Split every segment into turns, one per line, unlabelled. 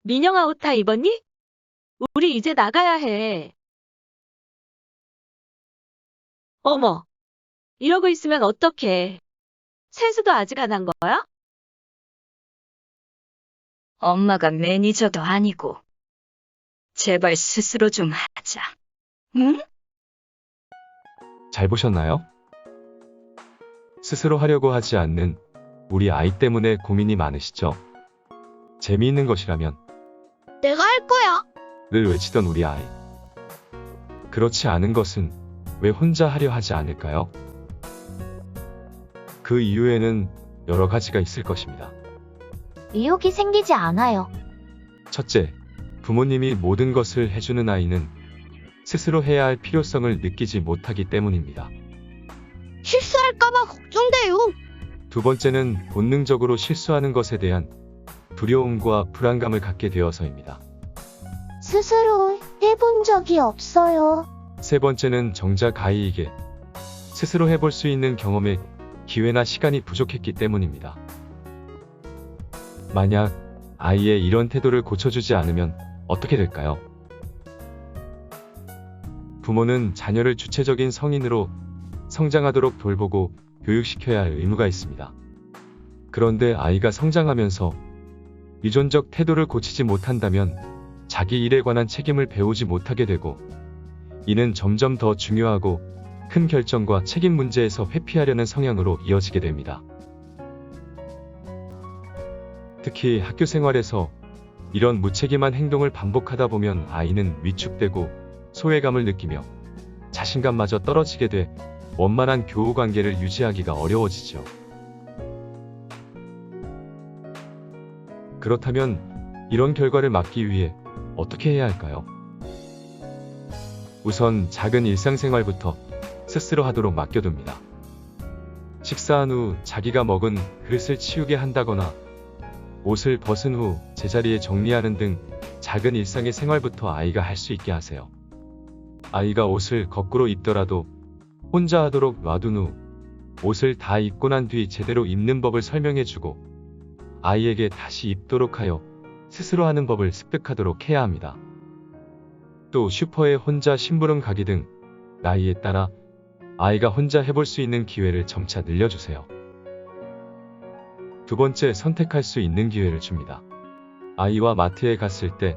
민영아, 옷 다 입었니? 우리 이제 나가야 해. 어머, 이러고 있으면 어떡해. 세수도 아직 안 한 거야?
엄마가 매니저도 아니고. 제발 스스로 좀 하자. 응?
잘 보셨나요? 스스로 하려고 하지 않는 우리 아이 때문에 고민이 많으시죠? 재미있는 것이라면
내가 할 거야.
늘 외치던 우리 아이. 그렇지 않은 것은 왜 혼자 하려 하지 않을까요? 그 이유에는 여러 가지가 있을 것입니다.
의욕이 생기지 않아요.
첫째, 부모님이 모든 것을 해주는 아이는 스스로 해야 할 필요성을 느끼지 못하기 때문입니다.
실수할까봐 걱정돼요.
두 번째는 본능적으로 실수하는 것에 대한 두려움과 불안감을 갖게 되어서입니다.
스스로 해본 적이 없어요.
세 번째는 정작 아이에게 스스로 해볼 수 있는 경험의 기회나 시간이 부족했기 때문입니다. 만약 아이의 이런 태도를 고쳐주지 않으면 어떻게 될까요? 부모는 자녀를 주체적인 성인으로 성장하도록 돌보고 교육시켜야 할 의무가 있습니다. 그런데 아이가 성장하면서 유전적 태도를 고치지 못한다면 자기 일에 관한 책임을 배우지 못하게 되고, 이는 점점 더 중요하고 큰 결정과 책임 문제에서 회피하려는 성향으로 이어지게 됩니다. 특히 학교 생활에서 이런 무책임한 행동을 반복하다 보면 아이는 위축되고 소외감을 느끼며 자신감마저 떨어지게 돼 원만한 교우 관계를 유지하기가 어려워지죠. 그렇다면 이런 결과를 막기 위해 어떻게 해야 할까요? 우선 작은 일상생활부터 스스로 하도록 맡겨둡니다. 식사한 후 자기가 먹은 그릇을 치우게 한다거나 옷을 벗은 후 제자리에 정리하는 등 작은 일상의 생활부터 아이가 할 수 있게 하세요. 아이가 옷을 거꾸로 입더라도 혼자 하도록 놔둔 후 옷을 다 입고 난 뒤 제대로 입는 법을 설명해주고 아이에게 다시 입도록 하여 스스로 하는 법을 습득하도록 해야 합니다. 또 슈퍼에 혼자 심부름 가기 등 나이에 따라 아이가 혼자 해볼 수 있는 기회를 점차 늘려주세요. 두 번째, 선택할 수 있는 기회를 줍니다. 아이와 마트에 갔을 때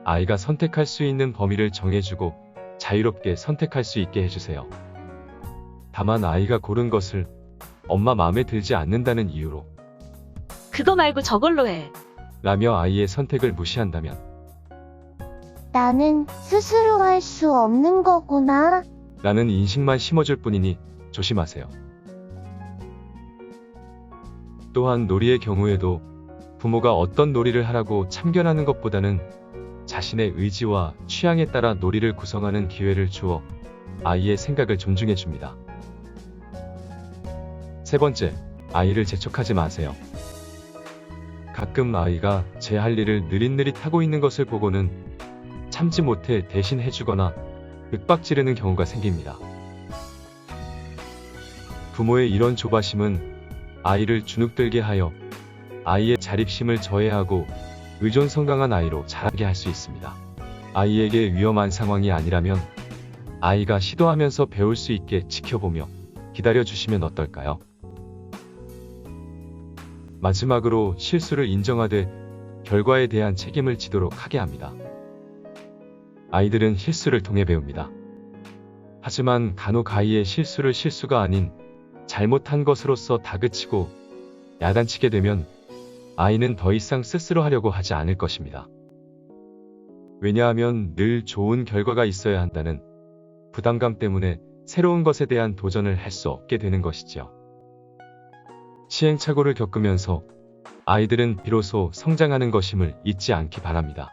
아이가 선택할 수 있는 범위를 정해주고 자유롭게 선택할 수 있게 해주세요. 다만 아이가 고른 것을 엄마 마음에 들지 않는다는 이유로
그거 말고 저걸로 해.
라며 아이의 선택을 무시한다면
나는 스스로 할 수 없는 거구나.
라는 인식만 심어줄 뿐이니 조심하세요. 또한 놀이의 경우에도 부모가 어떤 놀이를 하라고 참견하는 것보다는 자신의 의지와 취향에 따라 놀이를 구성하는 기회를 주어 아이의 생각을 존중해 줍니다. 세 번째, 아이를 재촉하지 마세요. 가끔 아이가 제 할 일을 느릿느릿 하고 있는 것을 보고는 참지 못해 대신 해주거나 윽박지르는 경우가 생깁니다. 부모의 이런 조바심은 아이를 주눅들게 하여 아이의 자립심을 저해하고 의존성 강한 아이로 자라게 할 수 있습니다. 아이에게 위험한 상황이 아니라면 아이가 시도하면서 배울 수 있게 지켜보며 기다려주시면 어떨까요? 마지막으로 실수를 인정하되 결과에 대한 책임을 지도록 하게 합니다. 아이들은 실수를 통해 배웁니다. 하지만 간혹 아이의 실수를 실수가 아닌 잘못한 것으로서 다그치고 야단치게 되면 아이는 더 이상 스스로 하려고 하지 않을 것입니다. 왜냐하면 늘 좋은 결과가 있어야 한다는 부담감 때문에 새로운 것에 대한 도전을 할 수 없게 되는 것이죠. 시행착오를 겪으면서 아이들은 비로소 성장하는 것임을 잊지 않기 바랍니다.